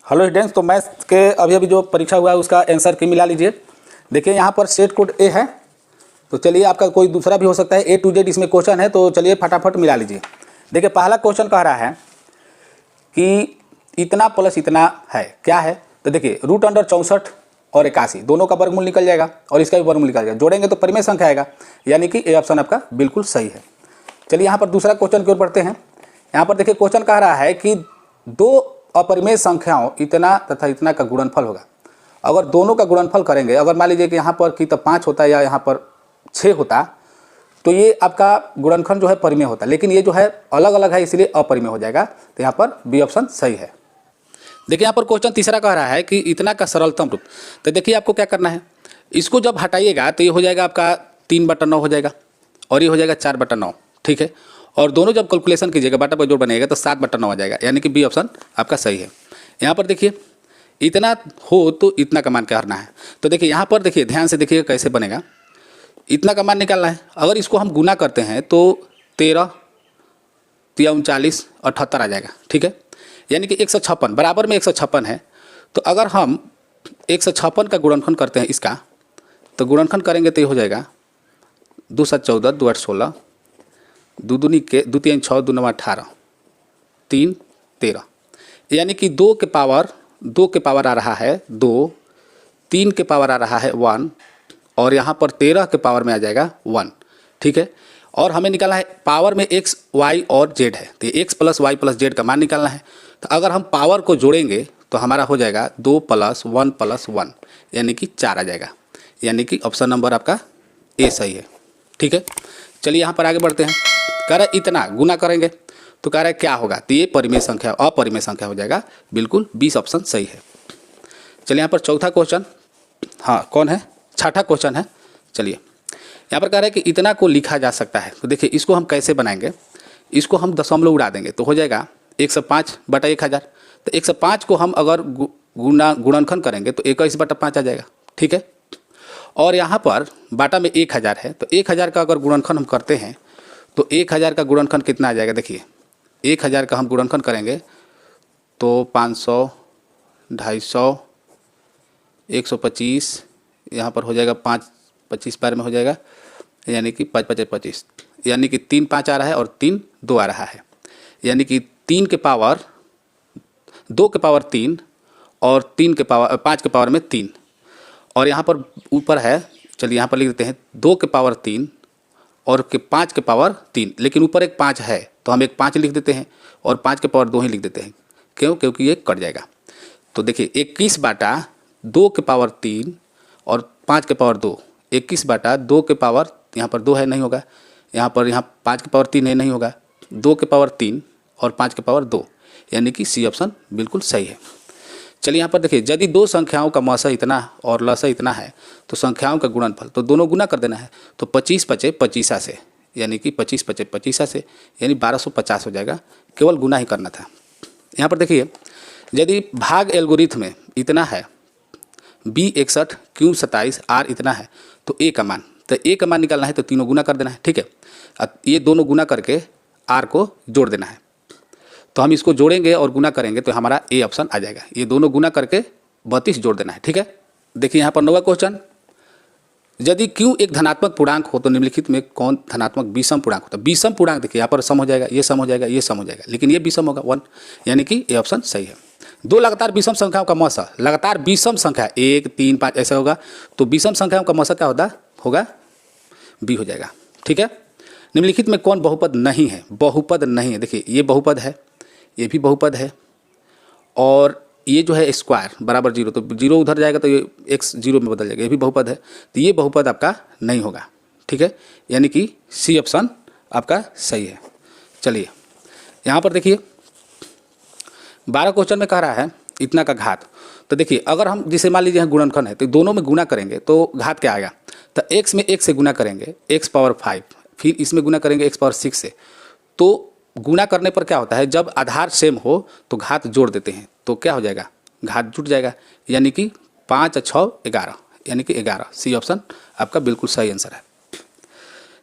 Hello students, तो maths के अभी जो परीक्षा हुआ है उसका आंसर की मिला लीजिए। देखिए यहाँ पर सेट कोड ए है, तो चलिए आपका कोई दूसरा भी हो सकता है, ए टू जेड इसमें क्वेश्चन है, तो चलिए फटाफट मिला लीजिए। देखिए पहला क्वेश्चन कह रहा है कि इतना प्लस इतना है, क्या है? तो देखिए रूट अंडर 64 और 81 दोनों का वर्गमूल निकल जाएगा और इसका भी वर्गमूल निकल जाएगा, जोड़ेंगे तो परिमेय संख्या आएगा, यानी कि ए ऑप्शन आपका बिल्कुल सही है। चलिए यहाँ पर दूसरा क्वेश्चन की ओर बढ़ते हैं। यहाँ पर देखिए क्वेश्चन कह रहा है कि दो अपरिमेय संख्याओं इतना तथा इतना का गुणनफल होगा। अगर दोनों का गुणनफल करेंगे, अगर मान लीजिए कि यहाँ पर कि तो 5 होता या यहाँ पर 6 होता, तो ये आपका गुणनफल जो है परिमेय होता, लेकिन ये जो है अलग अलग है इसलिए अपरिमेय हो जाएगा। तो यहाँ पर बी ऑप्शन सही है। देखिए यहाँ पर क्वेश्चन तीसरा कह रहा है कि इतना का सरलतम रूप। तो देखिए आपको क्या करना है, इसको जब हटाइएगा तो ये हो जाएगा आपका 3/9 हो जाएगा और ये हो जाएगा 4/9, ठीक है। और दोनों जब कैलकुलेशन कीजिएगा बाटा पर जोड़ बनेगा तो 7/9 आ जाएगा, यानी कि बी ऑप्शन आपका सही है। यहाँ पर देखिए इतना हो तो इतना का मान करना है। तो देखिए यहाँ पर देखिए ध्यान से देखिएगा कैसे बनेगा। इतना का मान निकालना है, अगर इसको हम गुना करते हैं तो 13 या 39 78 आ जाएगा, ठीक है। यानी कि 156 बराबर में 156 है। तो अगर हम 156 का गुणनखंड करते हैं इसका, तो गुणनखंड करेंगे तो ये हो जाएगा 2 7 14 2 8 16 2 दूनी के 2 3 6 2 9 18 3 13, यानी कि 2 के पावर आ रहा है 2, 3 के पावर आ रहा है 1 और यहाँ पर 13 के पावर में आ जाएगा 1, ठीक है। और हमें निकालना है पावर में x, y और z है, तो x plus y plus z का मान निकालना है। तो अगर हम पावर को जोड़ेंगे तो हमारा हो जाएगा 2 + 1 + 1 यानी कि 4 आ जाएगा, यानी कि ऑप्शन नंबर आपका ए सही है, ठीक है। चलिए यहाँ पर आगे बढ़ते हैं। कह रहा है इतना गुना करेंगे तो कह रहा है क्या होगा, तो ये परिमेय संख्या अपरिमेय संख्या हो जाएगा, बिल्कुल 20 ऑप्शन सही है। चलिए यहाँ पर चौथा क्वेश्चन, हाँ कौन है, छठा क्वेश्चन है। चलिए यहाँ पर कह रहा है कि इतना को लिखा जा सकता है। तो देखिए इसको हम कैसे बनाएंगे, इसको हम दशमलव उड़ा देंगे तो हो जाएगा 105/1000। तो 105 को हम अगर गुणनखंड करेंगे तो 21/5 आ जाएगा, ठीक है। और यहाँ पर बाटा में 1000 है, तो 1000 का अगर गुणनखंड हम करते हैं तो 1000 का गुणनखंड कितना आ जाएगा। देखिए 1000 का हम गुणनखंड करेंगे तो 500, 250, 125, यहाँ पर हो जाएगा 5 25 बार में हो जाएगा, यानी कि 5 5 25, यानी कि 3 5 आ रहा है और 3 2 आ रहा है, यानी कि 3 के पावर 2 के पावर 3 और 3 के पावर 5 के पावर में 3, और यहाँ पर ऊपर है, चलिए यहाँ पर लिख देते हैं 2 के पावर 3 और 5 के पावर 3, लेकिन ऊपर एक 5 है तो हम एक 5 लिख देते हैं और 5 के पावर 2 ही लिख देते हैं, क्यों, क्योंकि ये कट जाएगा। तो देखिए 21/2 के पावर 3 और 5 के पावर 2, 21/2 के पावर, यहाँ पर 2 है नहीं होगा, यहाँ 5 के पावर 3 है नहीं होगा, 2 के पावर 3 और 5 के पावर 2, यानी कि सी ऑप्शन बिल्कुल सही है। चलिए यहाँ पर देखिए यदि दो संख्याओं का मौसा इतना और लसा इतना है तो संख्याओं का गुणनफल, तो दोनों गुना कर देना है। तो 25 × 25 से, यानी कि 25 × 25 से, यानी 1250 हो जाएगा, केवल गुना ही करना था। यहाँ पर देखिए यदि भाग एल्गोरिथम में इतना है, b 61, q 27, r इतना है, तो a का मान, तो a का मान निकालना है तो तीनों गुना कर देना है, ठीक है। ये दोनों गुना करके r को जोड़ देना है। तो हम इसको जोड़ेंगे और गुना करेंगे तो हमारा ए ऑप्शन आ जाएगा। ये दोनों गुना करके 32 जोड़ देना है, ठीक है। देखिए यहाँ पर 9वां क्वेश्चन, यदि q एक धनात्मक पूर्णांक हो तो निम्नलिखित में कौन धनात्मक विषम पूर्णांक होता है। विषम पूर्णांक देखिए यहाँ पर सम हो जाएगा, ये सम हो जाएगा, ये सम हो जाएगा, लेकिन ये विषम होगा 1, यानी कि ए ऑप्शन सही है। दो लगातार विषम संख्याओं का मौसा, लगातार विषम संख्या 1 3 5 ऐसा होगा, तो विषम संख्याओं का मौसा क्या होगा, बी हो जाएगा, ठीक है। निम्नलिखित में कौन बहुपद नहीं है, बहुपद नहीं है। देखिए ये बहुपद है, ये भी बहुपद है, और ये जो है स्क्वायर बराबर 0, तो 0 उधर जाएगा तो ये x 0 में बदल जाएगा, ये भी बहुपद है, तो ये बहुपद आपका नहीं होगा, ठीक है, यानी कि सी ऑप्शन आपका सही है। चलिए यहाँ पर देखिए 12 क्वेश्चन में कह रहा है इतना का घात। तो देखिए अगर हम जिसे मान लीजिए गुणनखंड है तो दोनों में गुना करेंगे तो घात क्या आएगा, तो x में 1 से गुना करेंगे x पावर 5, फिर इसमें गुना करेंगे x पावर 6 से। तो गुना करने पर क्या होता है, जब आधार सेम हो तो घात जोड़ देते हैं, तो क्या हो जाएगा, घात जुट जाएगा, यानी कि 5 × 6 = 11, यानी कि 11, सी ऑप्शन आपका बिल्कुल सही आंसर है।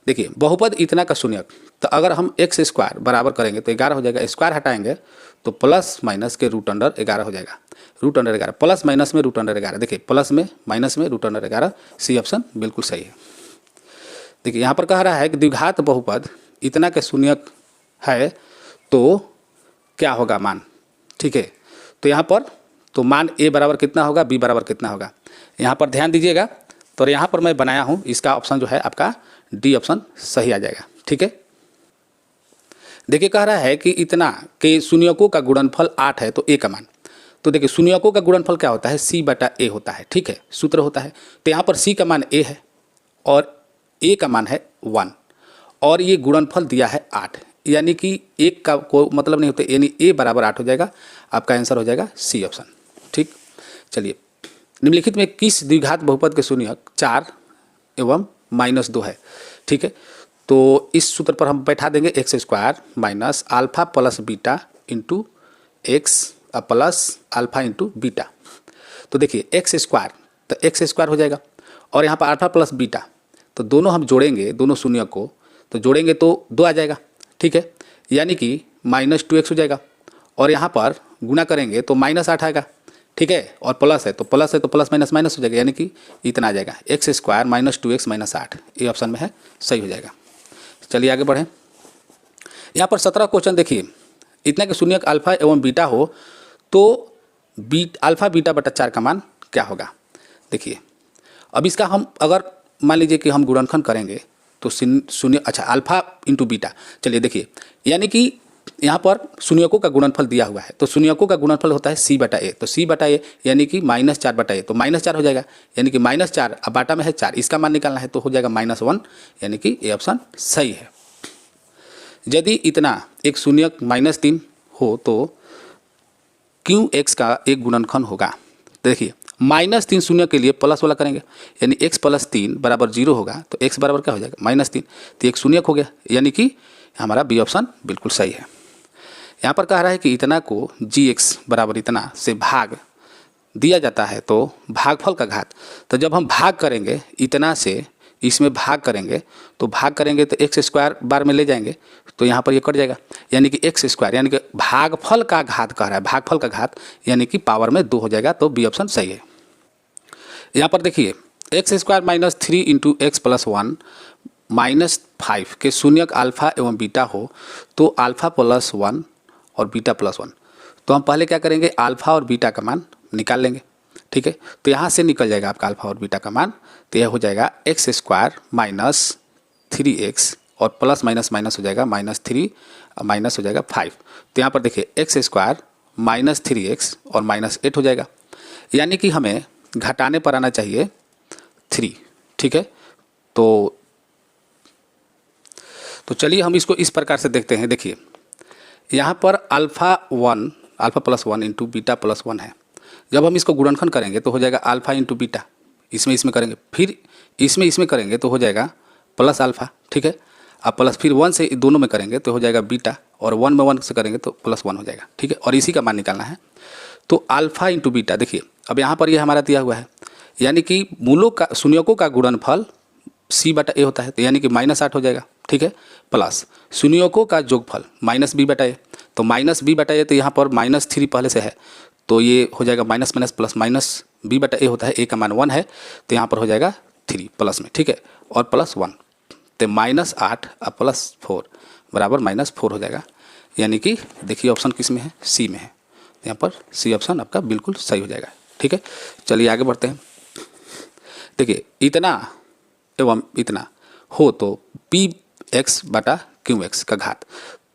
देखिए बहुपद इतना का शून्यक, तो अगर हम x² बराबर करेंगे तो 11 हो जाएगा, स्क्वायर हटाएंगे तो प्लस माइनस के रूट अंडर 11 हो जाएगा। रूट अंडर 11 प्लस माइनस में रूट अंडर 11, देखिए प्लस में माइनस में रूट अंडर 11, सी ऑप्शन बिल्कुल सही है। देखिए यहाँ पर कह रहा है कि द्विघात बहुपद इतना के शून्यक है तो क्या होगा मान, ठीक है। तो यहाँ पर तो मान a बराबर कितना होगा, b बराबर कितना होगा, यहाँ पर ध्यान दीजिएगा। तो यहाँ पर मैं बनाया हूँ, इसका ऑप्शन जो है आपका डी ऑप्शन सही आ जाएगा, ठीक है। देखिए कह रहा है कि इतना के शून्यकों का गुणनफल 8 है तो a का मान। तो देखिए शून्यकों का गुणनफल क्या होता है, c बटा a होता है, ठीक है, सूत्र होता है। तो यहाँ पर c का मान a है और a का मान है 1 और ये गुणनफल दिया है 8, यानी कि एक का कोई मतलब नहीं होता, यानी a बराबर 8 हो जाएगा। आपका आंसर हो जाएगा सी ऑप्शन, ठीक। चलिए निम्नलिखित में किस द्विघात बहुपद के शून्यक 4 एवं -2 है, ठीक है। तो इस सूत्र पर हम बैठा देंगे x square minus alpha plus beta into x plus alpha into beta. तो देखिए एक्स स्क्वायर, तो एक्स स्क्वायर हो जाएगा और यहाँ पर अल्फा प्लस बीटा, तो दोनों हम जोड़ेंगे, दोनों शून्य को तो जोड़ेंगे तो 2 आ जाएगा, ठीक है, यानी कि -2x हो जाएगा। और यहाँ पर गुना करेंगे तो -8 आएगा, ठीक है, और प्लस है तो प्लस माइनस माइनस हो जाएगा, यानी कि इतना आ जाएगा एक्स स्क्वायर -2x - 8, ये ऑप्शन में है, सही हो जाएगा। चलिए आगे बढ़ें। यहाँ पर 17 क्वेश्चन देखिए, इतना के शून्यक अल्फा एवं बीटा हो तो अल्फा बीटा बटा 4 का मान क्या होगा। देखिए अब इसका हम अगर मान लीजिए कि हम गुणनखंड करेंगे तो शून्य, अच्छा अल्फा इंटू बीटा, चलिए देखिए, यानी कि यहाँ पर शून्यकों का गुणनफल दिया हुआ है, तो शून्यकों का गुणनफल होता है c बटा a, तो c बटा a यानी कि -4 बटा a, तो -4 हो जाएगा, यानी कि -4 अब बाटा में है 4, इसका मान निकालना है तो हो जाएगा -1, यानी कि ए ऑप्शन सही है। यदि इतना एक शून्यक -3 हो तो क्यों x का एक गुणनखंड होगा। देखिए -3 शून्य के लिए प्लस वाला करेंगे, यानी x + 3 बराबर 0 होगा, तो x बराबर क्या हो जाएगा -3, तो एक शून्यक हो गया, यानी कि हमारा बी ऑप्शन बिल्कुल सही है। यहाँ पर कह रहा है कि इतना को gx बराबर इतना से भाग दिया जाता है तो भागफल का घात, तो जब हम भाग करेंगे इतना से इसमें भाग करेंगे तो एक्स स्क्वायर बार में ले जाएंगे तो यहाँ पर ये कट जाएगा, यानी कि एक्स स्क्वायर, यानी कि भागफल का घात कह रहा है, भागफल का घात यानी कि पावर में 2 हो जाएगा, तो बी ऑप्शन सही है। यहाँ पर देखिए एक्स स्क्वायर -3 इंटू एक्स + 1 -5 के शून्यक अल्फा एवं बीटा हो तो अल्फा + 1 और बीटा + 1, तो हम पहले क्या करेंगे अल्फा और बीटा का मान निकाल लेंगे, ठीक है। तो यहाँ से निकल जाएगा आपका अल्फा और बीटा का मान, तो यह हो जाएगा एक्स स्क्वायर -3x और प्लस माइनस माइनस हो जाएगा -3 माइनस हो जाएगा 5, तो यहाँ पर देखिए एक्स स्क्वायर -3x और -8 हो जाएगा, यानी कि हमें घटाने पर आना चाहिए 3, ठीक है। तो चलिए हम इसको इस प्रकार से देखते हैं। देखिए यहाँ पर अल्फा + 1 इंटू बीटा + 1 है, जब हम इसको गुणनखंड करेंगे तो हो जाएगा अल्फा इंटू बीटा, इसमें करेंगे, फिर इसमें करेंगे तो हो जाएगा प्लस अल्फा, ठीक है। अब प्लस फिर 1 से दोनों में करेंगे तो हो जाएगा बीटा, और 1 में 1 से करेंगे तो +1 हो जाएगा, ठीक है, और इसी का मान निकालना है। तो अल्फा इंटू बीटा, देखिए अब यहाँ पर ये हमारा दिया हुआ है, यानी कि मूलों का शून्यकों का गुणनफल c बटा a होता है, तो यानी कि -8 हो जाएगा, ठीक है, प्लस शून्यकों का जोगफल -b बटा a, तो -b बटा a, तो यहाँ पर -3 पहले से है तो ये हो जाएगा माइनस माइनस प्लस -b बटा a होता है, a का मान 1 है तो यहाँ पर हो जाएगा 3 प्लस में, ठीक है, और +1, तो -8 और +4 बराबर -4 हो जाएगा, यानी कि देखिए ऑप्शन किस में है, सी में है, यहाँ पर सी ऑप्शन आपका बिल्कुल सही हो जाएगा, ठीक है। चलिए आगे बढ़ते हैं। देखिए इतना एवं इतना हो तो px बटा qx का घात,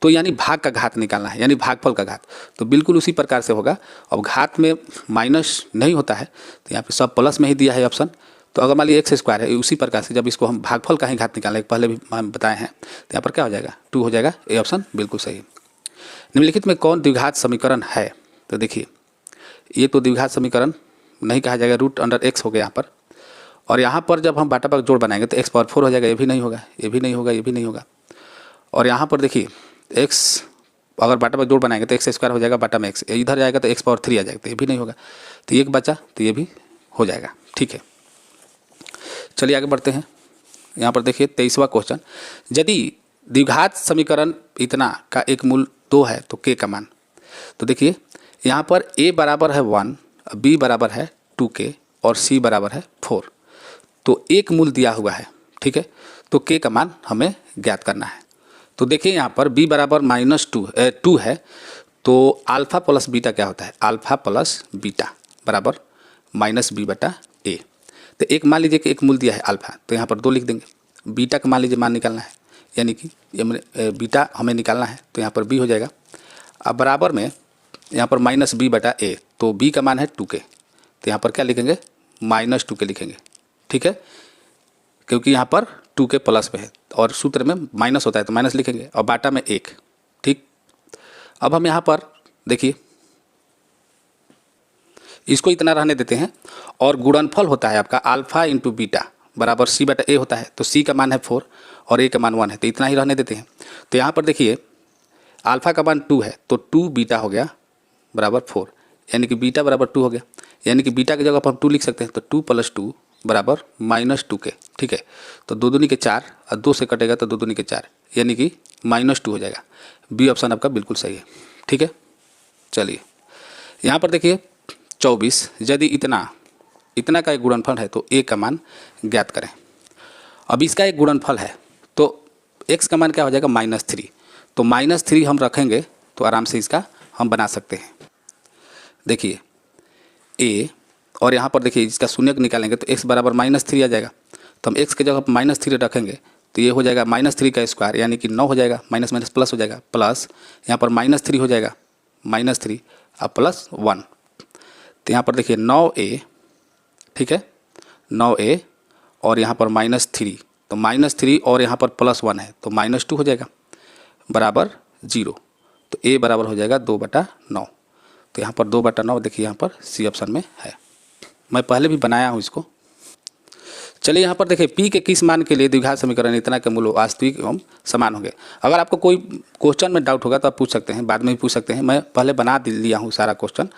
तो यानी भाग का घात निकालना है, यानी भागफल का घात, तो बिल्कुल उसी प्रकार से होगा। अब घात में माइनस नहीं होता है तो यहाँ पे सब प्लस में ही दिया है ऑप्शन, तो अगर मान लीजिए एक्स स्क्वायर है, उसी प्रकार से जब इसको हम भागफल का ही घात निकालें, पहले भी हम बताए हैं, तो यहाँ पर क्या हो जाएगा 2 हो जाएगा, ए ऑप्शन बिल्कुल सही। निम्नलिखित में कौन द्विघात समीकरण है, तो देखिए ये तो द्विघात समीकरण नहीं कहा जाएगा, √x हो गया यहाँ पर, और यहाँ पर जब हम बाटा पर जोड़ बनाएंगे तो x⁴ हो जाएगा, ये भी नहीं होगा, ये भी नहीं होगा, ये भी नहीं होगा, और यहाँ पर देखिए x अगर बाटा पर जोड़ बनाएंगे तो एक्स स्क्वायर हो जाएगा, बाटा में x इधर जाएगा तो x⁴ आ जाएगा, तो ये भी नहीं होगा, तो एक बचा तो ये भी हो जाएगा, ठीक है। चलिए आगे बढ़ते हैं। यहाँ पर देखिए 23वां क्वेश्चन, यदि द्विघात समीकरण इतना का एक मूल 2 है तो k का मान, तो देखिए यहाँ पर a बराबर है 1, b बराबर है 2k और c बराबर है 4। तो एक मूल दिया हुआ है, ठीक है। तो k का मान हमें ज्ञात करना है। तो देखिए यहाँ पर b बराबर -2 है, तो अल्फ़ा प्लस बीटा क्या होता है, अल्फ़ा प्लस बीटा बराबर -b/a। तो एक मान लीजिए कि एक मूल दिया है अल्फ़ा, तो यहाँ पर 2 लिख देंगे। बीटा का मान लीजिए मान निकालना है, यानी कि बीटा हमें निकालना है, तो यहाँ पर b हो जाएगा। अब बराबर में यहाँ पर -b/a, तो b का मान है 2k, तो यहाँ पर क्या लिखेंगे, -2k लिखेंगे, ठीक है, क्योंकि यहाँ पर 2k प्लस में है और सूत्र में माइनस होता है तो माइनस लिखेंगे, और बाटा में 1, ठीक। अब हम यहाँ पर देखिए इसको इतना रहने देते हैं, और गुणनफल होता है आपका अल्फ़ा इंटू बीटा बराबर c/a होता है। तो c का मान है 4 और a का मान 1 है, तो इतना ही रहने देते हैं। तो यहाँ पर देखिए अल्फ़ा का मान 2 है, तो 2 बीटा हो गया बराबर 4, यानी कि बीटा बराबर 2 हो गया, यानी कि बीटा की जगह पर हम 2 लिख सकते हैं। तो 2 + 2 बराबर -2k, ठीक है। तो 2 दूनी के 4 और 2 से कटेगा तो 2 दूनी के 4, यानी कि -2 हो जाएगा। बी ऑप्शन आपका बिल्कुल सही है, ठीक है। चलिए यहाँ पर देखिए 24, यदि इतना का एक गुणनफल है तो a का मान ज्ञात करें। अब इसका एक गुणनफल है तो x का मान क्या हो जाएगा, -3। तो -3 हम रखेंगे तो आराम से इसका हम बना सकते हैं। देखिए a, और यहाँ पर देखिए इसका शून्य निकालेंगे तो x बराबर -3 आ जाएगा। तो हम x की जगह -3 रखेंगे तो ये हो जाएगा -3 का स्क्वायर, यानी कि 9 हो जाएगा, माइनस माइनस प्लस हो जाएगा, प्लस यहाँ पर -3 हो जाएगा, -3 अब +1। तो यहाँ पर देखिए 9a, ठीक है, 9a और यहाँ पर -3, तो -3 और यहाँ पर +1 है तो -2 हो जाएगा बराबर 0। तो a बराबर हो जाएगा 2/9। तो यहाँ पर 2/9 देखिए यहाँ पर सी ऑप्शन में है। मैं पहले भी बनाया हूँ इसको। चलिए यहाँ पर देखिए p के किस मान के लिए द्विघात समीकरण इतना के मूल वास्तविक एवं समान होंगे। अगर आपको कोई क्वेश्चन में डाउट होगा तो आप पूछ सकते हैं, बाद में भी पूछ सकते हैं। मैं पहले बना लिया हूँ सारा क्वेश्चन।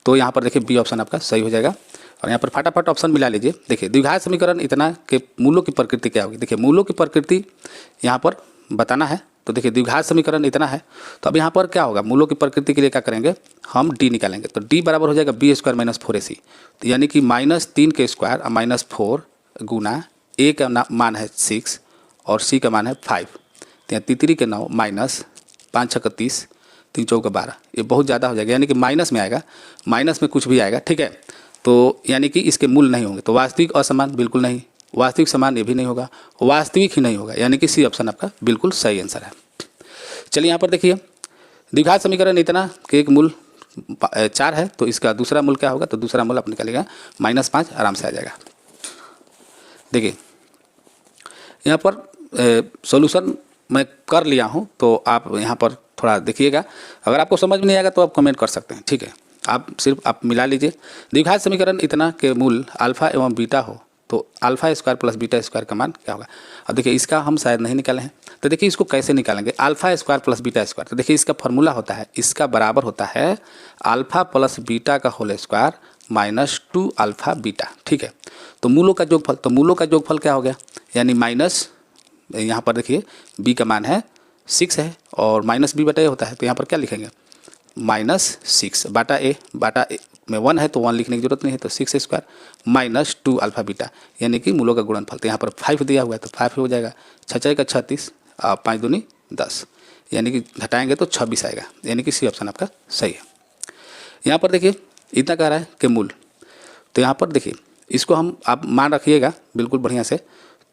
तो यहाँ पर देखिए बी ऑप्शन आपका सही हो जाएगा, और यहाँ पर फटाफट ऑप्शन मिला लीजिए। देखिए द्विघात समीकरण इतना के मूलों की प्रकृति क्या होगी। देखिए मूलों की प्रकृति यहाँ पर बताना है। तो देखिए द्विघात समीकरण इतना है, तो अब यहाँ पर क्या होगा, मूलों की प्रकृति के लिए क्या करेंगे, हम d निकालेंगे। तो d बराबर हो जाएगा b² - 4ac, तो यानी कि -3 के स्क्वायर और -4 गुना a का मान है 6 और c का मान है 5। तो यहाँ 3 के 9 -5 6 30 3 4 12, ये बहुत ज़्यादा हो जाएगा, यानी कि माइनस में आएगा, माइनस में कुछ भी आएगा, ठीक है। तो यानी कि इसके मूल नहीं होंगे। तो वास्तविक असमान बिल्कुल नहीं, वास्तविक समान ये भी नहीं होगा, वास्तविक ही नहीं होगा, यानी कि सी ऑप्शन आपका बिल्कुल सही आंसर है। चलिए यहाँ पर देखिए द्विघात समीकरण इतना के एक मूल 4 है, तो इसका दूसरा मूल क्या होगा, तो दूसरा मूल आप निकालिएगा -5, आराम से आ जाएगा। देखिए यहाँ पर सॉल्यूशन मैं कर लिया हूँ, तो आप यहाँ पर थोड़ा देखिएगा। अगर आपको समझ में नहीं आएगा तो आप कमेंट कर सकते हैं, ठीक है। आप मिला लीजिए। द्विघात समीकरण इतना के मूल अल्फ़ा एवं बीटा हो तो α² + β² का मान क्या होगा। अब देखिए इसका हम शायद नहीं निकाले हैं, तो देखिए इसको कैसे निकालेंगे, α² + β²। तो देखिए इसका फॉर्मूला होता है, इसका बराबर होता है α + β का होल स्क्वायर -2α बीटा, ठीक है। तो मूलों का जोगफल, तो मूलों का जोगफल क्या हो गया, यानी माइनस, यहाँ पर देखिए b का मान है 6 है और -b/a होता है, तो यहाँ पर क्या लिखेंगे, -6 बाटा a में 1 है तो 1 लिखने की जरूरत नहीं है, तो 6² - 2α बीटा, यानी कि मूलों का गुणनफल। तो यहाँ पर 5 दिया हुआ है तो 5 हो जाएगा, 6 का 36 और 5 दूनी 10, यानी कि घटाएंगे तो 26 आएगा, यानी कि सी ऑप्शन आपका सही है। यहाँ पर देखिए इतना कह रहा है कि मूल, तो यहाँ पर देखिए इसको हम आप मान रखिएगा बिल्कुल बढ़िया से।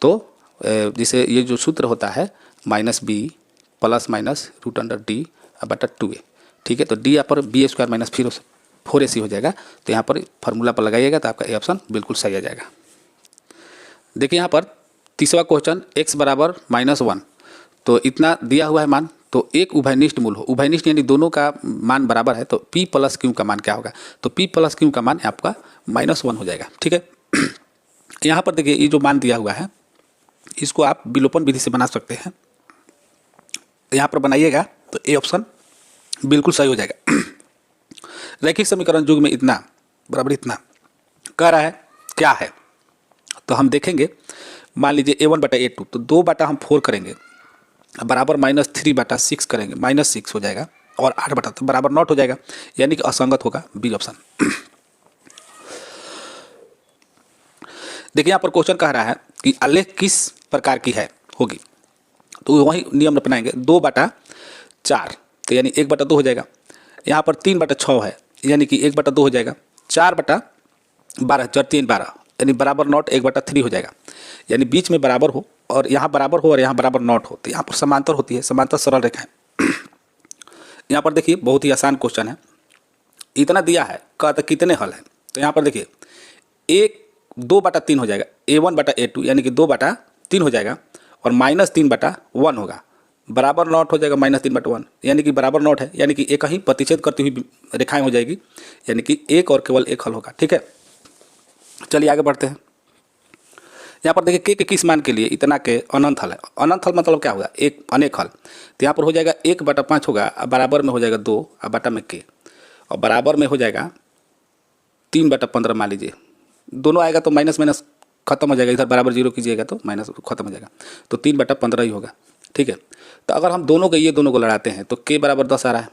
तो जिसे ये जो सूत्र होता है -b ± √d/2a, ठीक है। तो d यहाँ पर b² - 4ac हो जाएगा। तो यहाँ पर फार्मूला पर लगाइएगा तो आपका ए ऑप्शन बिल्कुल सही आ जाएगा। देखिए यहाँ पर तीसरा क्वेश्चन x बराबर -1, तो इतना दिया हुआ है मान, तो एक उभयनिष्ठ मूल हो, उभयनिष्ठ यानी दोनों का मान बराबर है, तो p + q का मान क्या होगा, तो p + q का मान आपका -1 हो जाएगा, ठीक है। यहाँ पर देखिए ये जो मान दिया हुआ है इसको आप विलोपन विधि से बना सकते हैं। यहाँ पर बनाइएगा तो ए ऑप्शन बिल्कुल सही हो जाएगा। रैखिक समीकरण युग में इतना बराबर इतना कह रहा है क्या है, तो हम देखेंगे। मान लीजिए a1/a2, तो 2 बटा हम 4 करेंगे बराबर -3/6 करेंगे, -6 हो जाएगा, और 8 बटा बराबर नॉट हो जाएगा, यानी कि असंगत होगा बी ऑप्शन। देखिए यहाँ पर क्वेश्चन कह रहा है कि आलेख किस प्रकार की है होगी, तो वही नियम अपनाएंगे 2/4, तो यानी 1/2 हो जाएगा। यहाँ पर 3/6 है, यानी कि 1/2 हो जाएगा। 4/12, 4 3 12, यानी बराबर नॉट 1/3 हो जाएगा, यानी बीच में बराबर हो और यहाँ बराबर हो और यहाँ बराबर नॉट हो, तो यहाँ पर समांतर होती है, समांतर सरल रेखा है। यहाँ पर देखिए बहुत ही आसान क्वेश्चन है, इतना दिया है, कहता कितने हल हैं, तो यहाँ पर देखिए 2/3 हो जाएगा, A1/A2 यानी कि 2/3 हो जाएगा, और -3/1 होगा, बराबर नॉट हो जाएगा -3/1, यानी कि बराबर नॉट है, यानी कि एक ही प्रतिच्छेद करती हुई रेखाएं हो जाएगी, यानी कि एक और केवल एक हल होगा। ठीक है, चलिए आगे बढ़ते हैं। यहाँ पर देखिए के किस मान के लिए इतना के अनंत हल है। अनंत हल मतलब क्या होगा, एक अनेक हल, तो यहाँ पर हो जाएगा 1/5 होगा, अब बराबर में हो जाएगा 2, अब बटा में के, और बराबर में हो जाएगा 3/15 मान लीजिए, दोनों आएगा तो माइनस माइनस खत्म हो जाएगा, इधर बराबर 0 कीजिएगा तो माइनस खत्म हो जाएगा, तो 3/15 ही होगा। ठीक है, तो अगर हम दोनों को ये दोनों को लड़ाते हैं तो के बराबर 10 आ रहा है,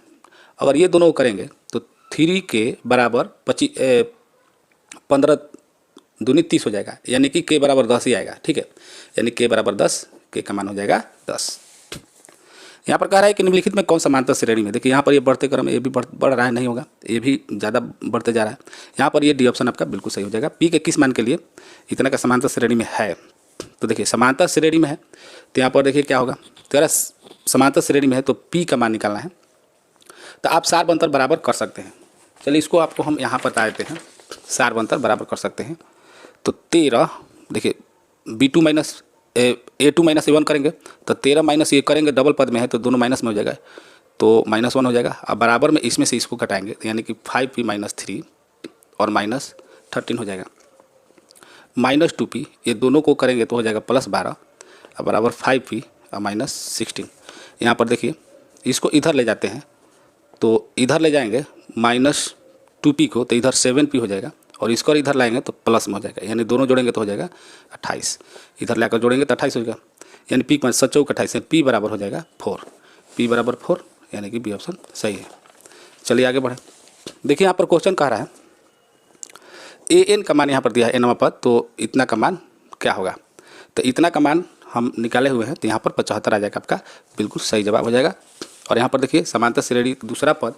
अगर ये दोनों को करेंगे तो 3 के बराबर 15 दूनी 30 हो जाएगा, यानी कि के बराबर 10 ही आएगा। ठीक है, यानी के बराबर 10, के का मान हो जाएगा 10। यहाँ पर कह रहा है कि निम्नलिखित में कौन समांतर श्रेणी में, देखिए यहाँ पर ये बढ़ते क्रम ये भी बढ़ रहा है, नहीं होगा, ये भी ज़्यादा बढ़ते जा रहा है। यहाँ पर ये डी ऑप्शन आपका बिल्कुल सही हो जाएगा। पी के किस मान के लिए इतना का समांतर श्रेणी में है, तो देखिए समांतर श्रेणी में है, तो यहाँ पर देखिए क्या होगा, तेरा समांतर श्रेणी में है तो पी का मान निकालना है, तो आप सार बंतर बराबर कर सकते हैं। चलिए इसको आपको हम यहाँ बता देते हैं, सार बंतर बराबर कर सकते हैं। तो 13 देखिए B2 minus A2 minus A1 करेंगे तो 13 माइनस ये करेंगे, डबल पद में है तो दोनों माइनस में हो जाएगा, तो -1 हो जाएगा। अब बराबर में इसमें से इसको घटाएंगे, यानी कि 5P - 3 और -13 हो जाएगा। -2P ये दोनों को करेंगे तो हो जाएगा +12 और बराबर 5P और -16। यहाँ पर देखिए इसको इधर ले जाते हैं, तो इधर ले जाएंगे -2P को, तो इधर 7P हो जाएगा, और इसको इधर लाएंगे तो प्लस में हो जाएगा, यानी दोनों जोड़ेंगे तो हो जाएगा 28, इधर लाकर जोड़ेंगे तो 28 हो जाएगा, यानी P 5 7 चौक 28, P बराबर हो जाएगा 4, P बराबर 4, यानी कि बी ऑप्शन सही है। चलिए आगे बढ़े। देखिए यहाँ पर क्वेश्चन कह रहा है AN का मान यहाँ पर दिया है nवां पद, तो इतना का मान क्या होगा, तो इतना का मान हम निकाले हुए हैं, तो यहाँ पर 75 आ जाएगा, आपका बिल्कुल सही जवाब हो जाएगा। और यहाँ पर देखिए समांतर श्रेणी दूसरा पद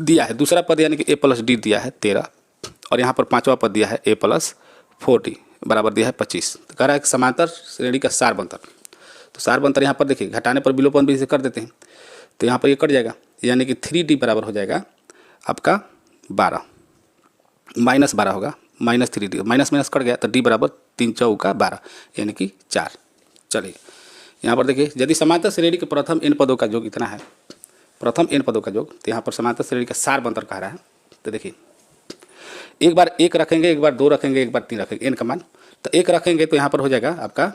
दिया है, दूसरा पद यानी कि A+D दिया है 13, और यहाँ पर पांचवा पद दिया है A+4D बराबर दिया है 25। तो कह रहा है कि समांतर श्रेणी का सार बंतर, तो सार बंतर यहाँ पर देखिए घटाने पर विलोपन भी इसे कर देते हैं, तो यहाँ पर ये कट जाएगा, यानी कि 3D बराबर हो जाएगा आपका 12, -12 होगा, -3D, माइनस कट गया तो D बराबर 3 चौका 12, यानी कि 4। चलिए यहाँ पर देखिए यदि समांतर श्रेणी के प्रथम n पदों का योग इतना है, प्रथम n पदों का योग, तो यहाँ पर समांतर श्रेणी का सार बंतर कह रहा है, तो देखिए एक बार 1 रखेंगे, एक बार 2 रखेंगे, एक बार 3 रखेंगे, n का मान, तो 1 रखेंगे तो यहाँ पर हो जाएगा आपका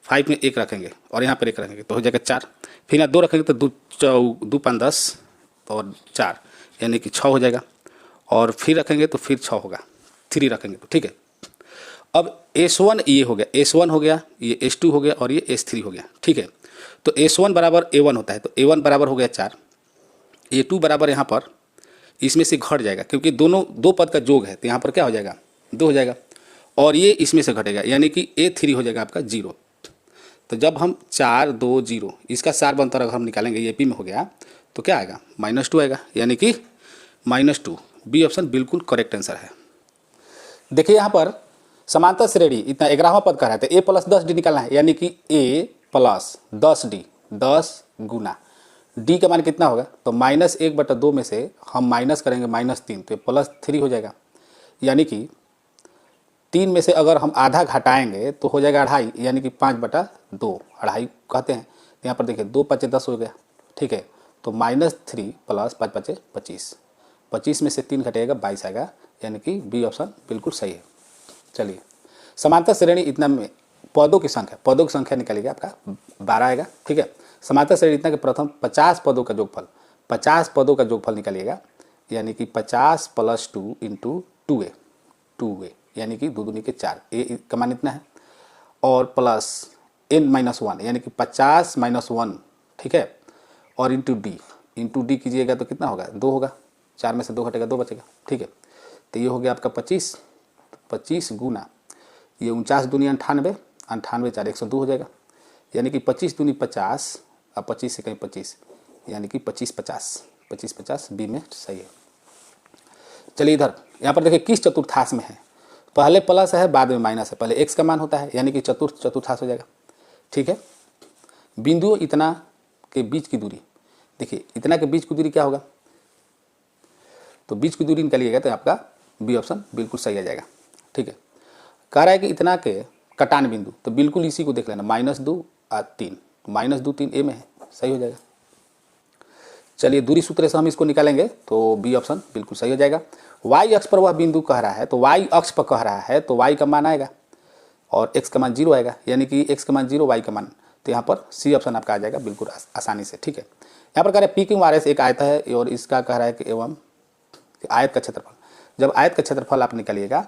5 में 1 रखेंगे और यहाँ पर 1 रखेंगे तो हो जाएगा 4, फिर यहाँ 2 रखेंगे तो 2 5 10 और 4, यानी कि 6 हो जाएगा, और फिर रखेंगे तो फिर 6 होगा, 3 रखेंगे तो ठीक है। अब S1 ये हो गया, S1 हो गया, ये S2 हो गया और ये S3 हो गया। ठीक है, तो S1 बराबर A1 होता है, तो A1 बराबर हो गया 4, A2 बराबर यहाँ पर इसमें से घट जाएगा क्योंकि दोनों दो पद का योग है, तो यहाँ पर क्या हो जाएगा 2 हो जाएगा, और ये इसमें से घटेगा, यानी कि A3 हो जाएगा आपका 0। तो जब हम 4 2 0 इसका सार बंतर अगर हम निकालेंगे, ये P में हो गया तो क्या आएगा -2 आएगा, यानी कि -2, बी ऑप्शन बिल्कुल करेक्ट आंसर है। देखिए यहाँ पर समांतर श्रेणी इतना 11वां पद का रहता है, A+10D निकालना है, यानी कि A+10D 10 गुना D का मान कितना होगा, तो -1/2 में से हम माइनस करेंगे -3, तो +3 हो जाएगा, यानी कि 3 में से अगर हम आधा घटाएंगे तो हो जाएगा 2.5, यानी कि 5/2, 2.5 कहते हैं। तो यहाँ पर देखिए 2 5 10 हो गया। ठीक है, तो -3 + 5 5 25, 25 में से 3 घटेगा 22 आएगा, यानी कि बी ऑप्शन बिल्कुल सही है। चलिए समांतर श्रेणी इतना में पदों की संख्या निकालिएगा, आपका 12 आएगा। ठीक है, समांतर श्रेणी इतना के प्रथम 50 पदों का योगफल, 50 पदों का योगफल निकालिएगा, यानी कि 50 + 2 × 2a, यानी कि 2 दूनी के 4, ए का मान इतना है, और प्लस n - 1 यानी कि 50 - 1, ठीक है, और इंटू D इंटू डी कीजिएगा तो कितना होगा, 2 होगा, 4 में से 2 घटेगा 2 बचेगा, ठीक है। तो ये हो गया आपका 25, 25 गुना ये 49 दूनी 98, 98 4 102 हो जाएगा, यानी कि 25 दूनी 50 और 25 से कहीं 25, यानी कि 25 50, 25 50 बी में सही है। चलिए इधर यहाँ पर देखिए किस चतुर्थांश में है, पहले प्लस है बाद में माइनस है, पहले x का मान होता है यानी कि चतुर्थांश हो जाएगा, ठीक है। बिंदु इतना के बीच की दूरी, देखिए इतना के बीच की दूरी क्या होगा, तो बीच की दूरी निकालिएगा तो आपका बी ऑप्शन बिल्कुल सही आ जाएगा, ठीक है। कह रहा है कि इतना के कटान बिंदु, तो बिल्कुल इसी को देख लेना, -2 और 3, -2 3 ए में है, सही हो जाएगा। चलिए दूरी सूत्र से हम इसको निकालेंगे तो बी ऑप्शन बिल्कुल सही हो जाएगा। वाई अक्ष पर वह बिंदु कह रहा है, तो वाई अक्ष पर कह रहा है तो वाई का मान आएगा और एक्स का मान 0 आएगा, यानी कि एक्स का मान 0 वाई का मान, तो यहाँ पर सी ऑप्शन आपका आ जाएगा बिल्कुल आसानी से, ठीक है। यहाँ पर कह रहा है पी क्यू आर एस एक आयत है और इसका कह रहा है कि एवं आयत का क्षेत्रफल, जब आयत का क्षेत्रफल आप निकालिएगा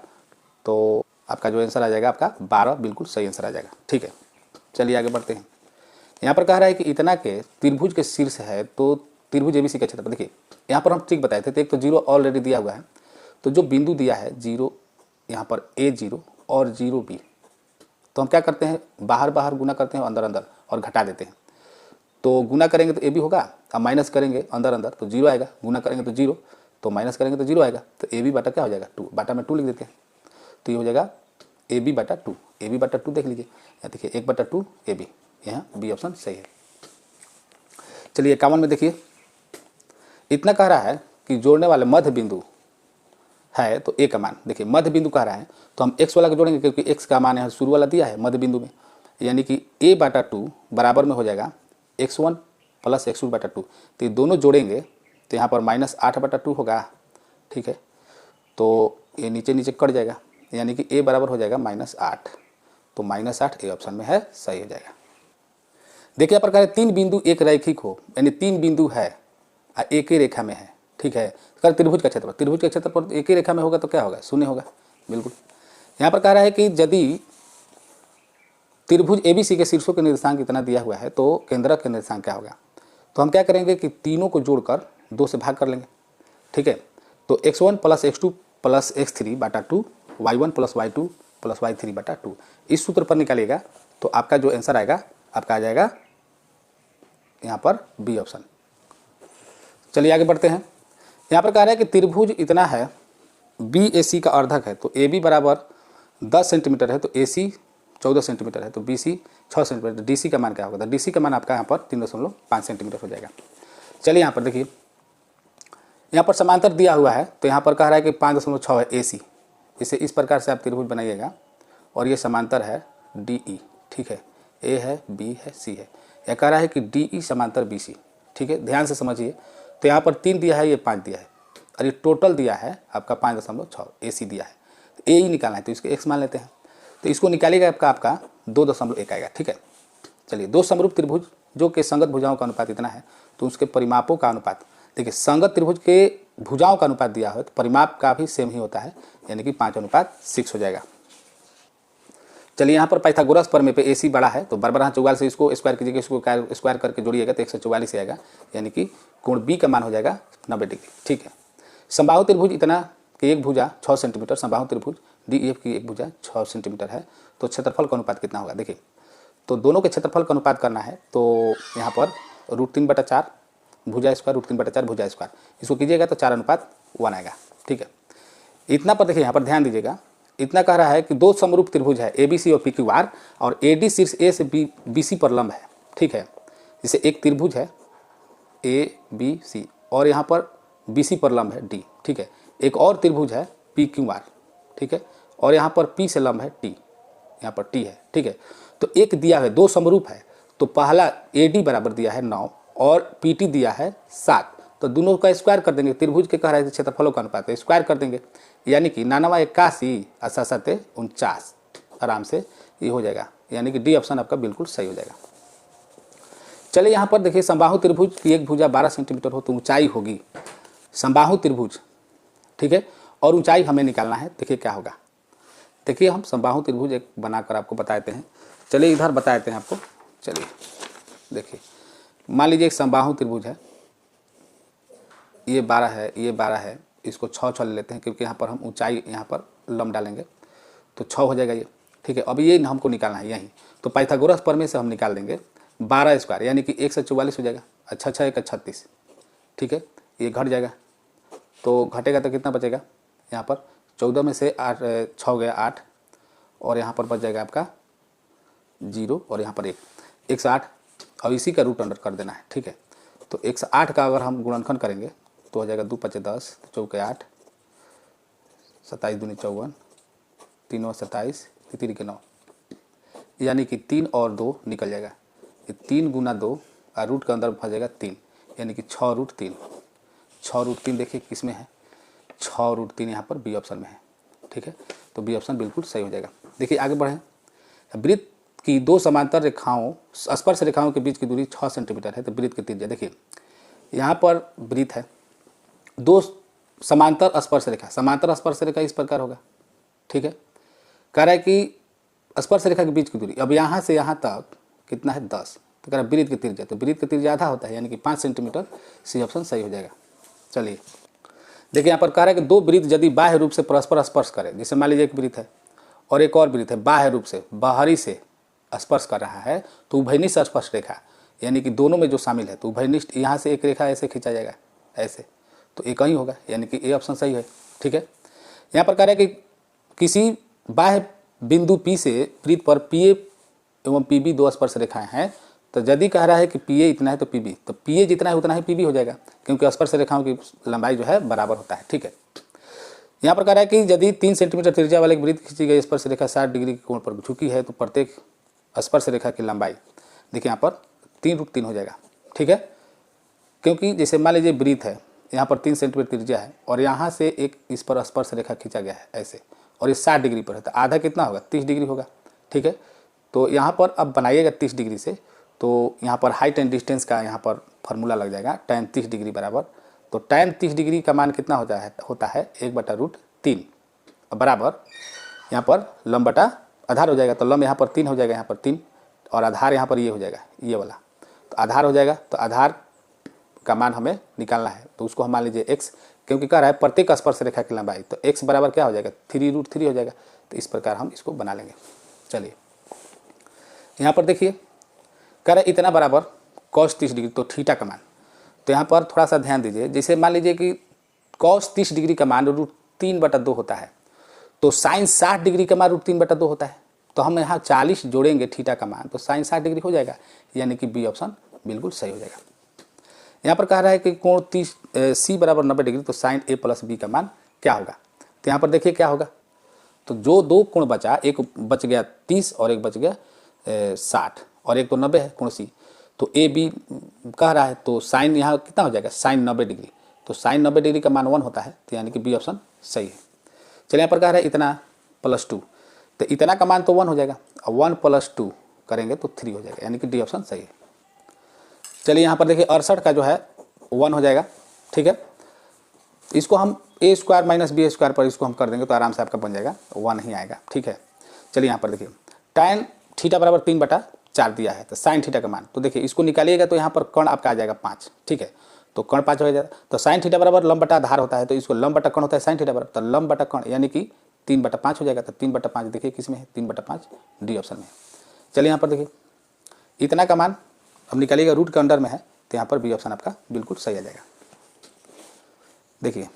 तो आपका जो आंसर आ जाएगा आपका 12 बिल्कुल सही आंसर आ जाएगा, ठीक है। चलिए आगे बढ़ते हैं। यहाँ पर कह रहा है कि इतना के त्रिभुज के शीर्ष है, तो त्रिभुज एबीसी का क्षेत्रफल, देखिए यहाँ पर हम ठीक बताए थे, तो एक तो 0 ऑलरेडी दिया हुआ है, तो जो बिंदु दिया है 0 यहाँ पर A0 और 0B, तो हम क्या करते हैं बाहर बाहर गुना करते हैं अंदर अंदर और घटा देते हैं, तो गुना करेंगे तो AB होगा और माइनस करेंगे अंदर अंदर तो 0 आएगा, गुना करेंगे तो 0, तो माइनस करेंगे तो 0 आएगा, तो AB बटा क्या हो जाएगा 2, बटा में 2 लिख देते हैं, तो ये हो जाएगा AB बटा 2, AB बटा 2 देख लीजिए, यहाँ देखिए 1/2 AB, यहाँ बी ऑप्शन सही है। चलिए 51 में देखिए इतना कह रहा है कि जोड़ने वाले मध्य बिंदु है, तो ए का मान, देखिए मध्य बिंदु कह रहा है तो हम x वाला को जोड़ेंगे क्योंकि x का मान यहाँ शुरू वाला दिया है मध्य बिंदु में, यानी कि a/2 बराबर में हो जाएगा x1 + x2/2, तो ये दोनों जोड़ेंगे तो यहाँ पर -8/2 होगा, ठीक है। तो ये नीचे नीचे कट जाएगा, यानी कि a बराबर हो जाएगा -8, तो -8 ए ऑप्शन में है, सही हो जाएगा। देखिए यहाँ पर कह रहे 3 बिंदु एक रैखिक हो, यानी 3 बिंदु है एक ही रेखा में है, ठीक है। कर त्रिभुज का क्षेत्रफल, त्रिभुज का क्षेत्रफल एक ही रेखा में होगा तो क्या होगा 0 होगा, बिल्कुल। यहाँ पर कह रहा है कि यदि त्रिभुज एबीसी के शीर्षों के निर्देशांक इतना दिया हुआ है तो केंद्रक के निर्देशांक क्या होगा, तो हम क्या करेंगे कि तीनों को जोड़कर 2 से भाग कर लेंगे, ठीक है। तो x1 + x2 + x3/2 y1 + y2 + y3/2 इस सूत्र पर निकालिएगा तो आपका जो आंसर आएगा आपका आ जाएगा यहाँ पर बी ऑप्शन। चलिए आगे बढ़ते हैं। यहाँ पर कह रहा है कि त्रिभुज इतना है, बी ए सी का अर्धक है, तो ए बी बराबर 10 सेंटीमीटर है, तो ए सी 14 सेंटीमीटर है, तो B C 6 centimetre, D C का मान क्या होगा, तो डी सी का मान आपका यहाँ पर 3.5 सेंटीमीटर हो जाएगा। चलिए यहाँ पर देखिए यहाँ पर समांतर दिया हुआ है, तो यहाँ पर कह रहा है कि 5.6 है ए सी, इसे इस प्रकार से आप त्रिभुज बनाइएगा और ये समांतर है डी ई, ठीक है, ए है बी है सी है, यह कह रहा है कि डी ई समांतर बी सी, ठीक है, ध्यान से समझिए। तो यहाँ पर 3 दिया है, ये 5 दिया है और ये टोटल दिया है आपका 5.6 ए सी दिया है, तो ए ही निकालना है, तो इसको x मान लेते हैं, तो इसको निकालिएगा आपका 2.1 आएगा, ठीक है। चलिए दो समरूप त्रिभुज जो कि संगत भुजाओं का अनुपात इतना है, तो उसके परिमापों का अनुपात, देखिए संगत त्रिभुज के भुजाओं का अनुपात दिया हो तो परिमाप का भी सेम ही होता है, यानी कि 5:6 हो जाएगा। चलिए यहाँ पर पाइथागोरस प्रमेय पे AC बड़ा है, तो बराबर 44 से इसको स्क्वायर कीजिएगा, इसको स्क्वायर करके जोड़िएगा तो 144 आएगा, यानी कि कोण B का मान हो जाएगा 90 डिग्री, ठीक है। समबाहु त्रिभुज इतना कि एक भुजा 6 सेंटीमीटर, समबाहु त्रिभुज DEF की एक भुजा 6 सेंटीमीटर है, तो क्षेत्रफल का अनुपात कितना होगा, देखिए तो दोनों के क्षेत्रफल का अनुपात करना है, तो यहाँ पर √3/4 भुजा स्क्वायर, √3/4 भुजा स्क्वायर, इसको कीजिएगा तो 4:1 आएगा, ठीक है। इतना पर देखिए यहाँ पर ध्यान दीजिएगा, इतना कह रहा है कि दो समरूप त्रिभुज है ABC और PQR और AD शीर्ष A से BC पर लंब है, ठीक है। जैसे एक त्रिभुज है ABC और यहाँ पर BC पर लंब है D, ठीक है। एक और त्रिभुज है PQR, ठीक है, और यहाँ पर P से लंब है T, यहाँ पर T है, ठीक है। तो एक दिया है, दो समरूप है, तो पहला AD बराबर दिया है 9 और PT दिया है 7, तो दोनों का स्क्वायर कर देंगे, त्रिभुज के कह रहा है क्षेत्रफलों का अनुपात है, स्क्वायर कर देंगे, यानी कि 9×81 और 7×7 आराम से ये हो जाएगा, यानी कि डी ऑप्शन आपका बिल्कुल सही हो जाएगा। चलिए यहाँ पर देखिए समबाहु त्रिभुज की एक भुजा 12 सेंटीमीटर हो तो ऊंचाई होगी, समबाहु त्रिभुज, ठीक है, और ऊंचाई हमें निकालना है, देखिए क्या होगा। देखिए हम समबाहु त्रिभुज एक बनाकर आपको बताते हैं, चलिए इधर बताते हैं आपको। चलिए देखिए मान लीजिए एक समबाहु त्रिभुज है, ये 12 है, ये 12 है, इसको 6 ले लेते हैं क्योंकि यहाँ पर हम ऊंचाई यहाँ पर लंब डालेंगे तो 6 हो जाएगा ये, ठीक है। अब ये हमको निकालना है यहीं, तो पाइथागोरस प्रमेय से हम निकाल देंगे 12 स्क्वायर यानी कि 1 से 44 हो जाएगा। अच्छा 1 36, ठीक है, ये घट जाएगा तो घटेगा तो कितना बचेगा यहाँ पर 14 में से 8 6 गया 8 और यहाँ पर बच जाएगा आपका 0 और यहाँ पर 108। अब इसी का रूट अंडर कर देना है, ठीक है। तो 108 का अगर हम गुणनखंड करेंगे तो हो जाएगा 2 5 10, 4 8, 27 दूनी 54, 3 और 27, 3 के 9, यानी कि 3 और 2 निकल जाएगा। ये 3 गुना 2 और रूट के अंदर फंस जाएगा 3, यानी कि 6 रूट 3। 6 रूट 3 देखिए किस में है, 6 रूट 3 यहाँ पर बी ऑप्शन में है, ठीक है। तो बी ऑप्शन बिल्कुल सही हो जाएगा। देखिए आगे बढ़ें। वृत्त की 2 समांतर रेखाओं स्पर्श रेखाओं के बीच की दूरी 6 सेंटीमीटर है। तो वृत्त की त्रिज्या देखिए यहाँ पर वृत्त है, 2 समांतर स्पर्श रेखा, समांतर स्पर्श रेखा इस प्रकार होगा, ठीक है। कह रहा है कि स्पर्श रेखा के बीच की दूरी अब यहाँ से यहाँ तक कितना है 10, तो कह रहा है वृत्त की त्रिज्या, तो वृत्त की त्रिज्या आधा होता है यानी कि 5 सेंटीमीटर, सी ऑप्शन सही हो जाएगा। चलिए देखिए यहाँ पर कह रहा है कि 2 वृत्त यदि बाह्य रूप से परस्पर स्पर्श करें, जैसे मान लीजिए एक वृत्त है और एक और वृत्त है, बाह्य रूप से बाहरी से स्पर्श कर रहा है तो उभयनिष्ठ स्पर्श रेखा यानी कि दोनों में जो शामिल है तो उभयनिष्ठ, यहाँ से एक रेखा ऐसे खींचा जाएगा ऐसे, तो एक ही होगा यानी कि ए ऑप्शन सही है, ठीक है। यहाँ पर कह रहा है कि किसी बाह्य बिंदु P से वृत्त पर PA एवं PB 2 स्पर्श रेखाएं हैं, तो यदि कह रहा है कि PA इतना है तो PB, तो PA जितना है उतना ही PB हो जाएगा क्योंकि स्पर्श रेखाओं की लंबाई जो है बराबर होता है, ठीक है। यहाँ पर कह रहा है कि यदि 3 सेंटीमीटर त्रिज्या वाले वृत्त खींची गई स्पर्श रेखा 60 डिग्री के कोण पर झुकी है तो प्रत्येक स्पर्श रेखा की लंबाई देखिए यहाँ पर 3 रूट 3 हो जाएगा, ठीक है। क्योंकि जैसे मान लीजिए वृत्त है, यहाँ पर 3 सेंटीमीटर त्रिज्या है और यहाँ से एक इस पर स्पर्श रेखा खींचा गया है ऐसे, और ये 60 डिग्री पर है तो आधा कितना होगा 30 डिग्री होगा, ठीक है। तो यहाँ पर अब बनाइएगा 30 डिग्री से, तो यहाँ पर हाइट एंड डिस्टेंस का यहाँ पर फार्मूला लग जाएगा tan 30 डिग्री बराबर, तो tan 30 डिग्री का मान कितना होता है 1/√3 बराबर यहाँ पर लंब बटा आधार हो जाएगा, तो लंब यहाँ पर 3 हो जाएगा, यहाँ पर 3 और आधार यहाँ पर ये हो जाएगा ये वाला, तो आधार हो जाएगा। तो आधार का मान हमें निकालना है तो उसको हम मान लीजिए x, क्योंकि कह रहा है प्रत्येक स्पर्श रेखा की लंबाई, तो x बराबर क्या हो जाएगा 3√3 हो जाएगा। तो इस प्रकार हम इसको बना लेंगे। चलिए यहाँ पर देखिए कह रहा है इतना बराबर cos 30 डिग्री, तो थीटा का मान, तो यहाँ पर थोड़ा सा ध्यान दीजिए। जैसे मान लीजिए कि cos 30 डिग्री का मान √3/2 होता है, तो साइन 60 डिग्री का मान √3/2 होता है, तो हम यहाँ 40 जोड़ेंगे थीटा का मान, तो साइन 60 डिग्री हो जाएगा, यानी कि बी ऑप्शन बिल्कुल सही हो जाएगा। यहाँ पर कह रहा है कि कोण 30 C बराबर 90 डिग्री, तो साइन A प्लस B का मान क्या होगा। तो यहाँ पर देखिए क्या होगा, तो जो 2 कोण बचा, एक बच गया 30 और एक बच गया 60 और एक तो 90 है कोण C, तो ए बी कह रहा है, तो साइन यहाँ कितना हो जाएगा साइन 90 डिग्री, तो साइन 90 डिग्री का मान 1 होता है, तो यानी कि बी ऑप्शन सही है। चलिए यहाँ पर कह रहा है इतना +2, तो इतना का मान तो 1 हो जाएगा, और 1 + 2 करेंगे तो 3 हो जाएगा, यानी कि डी ऑप्शन सही है। चलिए यहाँ पर देखिए 68 का जो है 1 हो जाएगा, ठीक है। इसको हम a² - b² पर इसको हम कर देंगे तो आराम से आपका बन जाएगा, 1 ही आएगा, ठीक है। चलिए यहाँ पर देखिए tan थीटा बराबर 3/4 दिया है, तो साइन थीटा का मान, तो देखिए इसको निकालिएगा तो यहाँ पर कर्ण आपका आ जाएगा 5, ठीक है। तो कर्ण 5 हो जाएगा, तो साइन थीटा बराबर लंब बटा आधार होता है, तो इसको लंब बटा कर्ण होता है साइन थीटा बराबर, तो लंब बटा कर्ण यानी कि 3/5 हो जाएगा। तो 3/5 देखिए किस में है 3/5 डी ऑप्शन में। चलिए यहाँ पर देखिए इतना का मान अब निकालिएगा, रूट के अंडर में है, तो यहाँ पर बी ऑप्शन आपका बिल्कुल सही आ जाएगा। देखिए